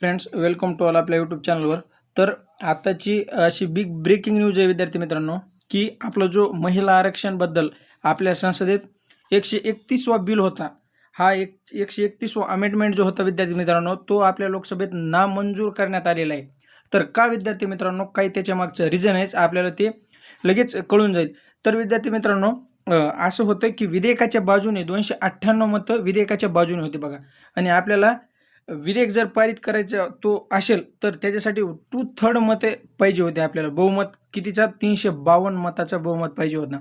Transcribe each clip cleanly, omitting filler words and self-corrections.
Friends, welcome to all आपल्या YouTube चॅनलवर. तर आताची अशी बिग ब्रेकिंग न्यूज आहे विद्यार्थी मित्रांनो, की आपला जो महिला आरक्षणबद्दल आपल्या संसदेत 131वा बिल होता. हा 131वा अमेंडमेंट जो होता विद्यार्थी मित्रांनो, तो आपल्या लोकसभेत नामंजूर करण्यात आलेला आहे. तर का विद्यार्थी मित्रांनो, काही त्याच्या मागचं रिझन आहे, आपल्याला ते लगेच कळून जाईल. तर विद्यार्थी मित्रांनो, असं होतं की विधेयकाच्या बाजूने 298 मतं विधेयकाच्या बाजूने होती बघा. आणि आपल्याला विधेयक जर पारित करायचा तो असेल तर त्याच्यासाठी 2/3 मते पाहिजे होते आपल्याला. बहुमत कितीचा? 352 मताचा बहुमत पाहिजे होता.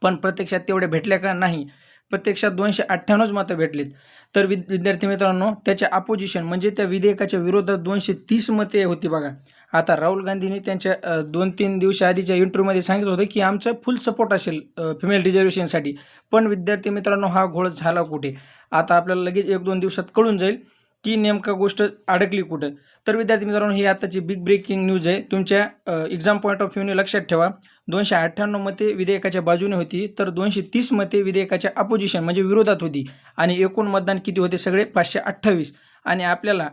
पण प्रत्यक्षात तेवढे भेटले का? नाही. प्रत्यक्षात 298च मतं भेटलीत. तर विद्यार्थी मित्रांनो, त्याच्या अपोजिशन म्हणजे त्या विधेयकाच्या विरोधात 230 मते होती बघा. आता राहुल गांधींनी त्यांच्या 2-3 दिवसाआधीच्या इंटरव्ह्यूमध्ये सांगितलं होतं की आमचा फुल सपोर्ट असेल फिमेल रिझर्वेशनसाठी. पण विद्यार्थी मित्रांनो, हा घोळ झाला कुठे? आता आपल्याला लगेच 1-2 दिवसात कळून जाईल की नेमका गोष्ट अडकली कुठं. तर विद्यार्थी मित्रांनो, ही आताची बिग ब्रेकिंग न्यूज आहे. तुमच्या एक्झाम पॉईंट ऑफ व्ह्यूने लक्षात ठेवा. 298 मते विधेयकाच्या बाजूने होती, तर 230 मते विधेयकाच्या अपोजिशन म्हणजे विरोधात होती. आणि एकूण मतदान किती होते? सगळे 528. आणि आपल्याला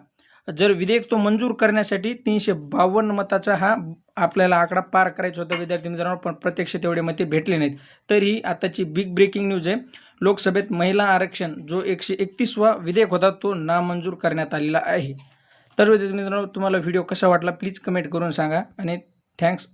जर विधेयक तो मंजूर करण्यासाठी 352 मताचा हा आपल्याला आकडा पार करायचा होता विद्यार्थी मित्रांनो, पण प्रत्यक्ष तेवढे मते भेटले नाहीत. तर ही आताची बिग ब्रेकिंग न्यूज आहे. लोकसभेत महिला आरक्षण जो 131वा विधेयक होता तो नामंजूर करण्यात आलेला आहे. तर विद्यार्थी मित्रांनो, तुम्हाला व्हिडिओ कसा वाटला प्लीज कमेंट करून सांगा आणि थँक्स.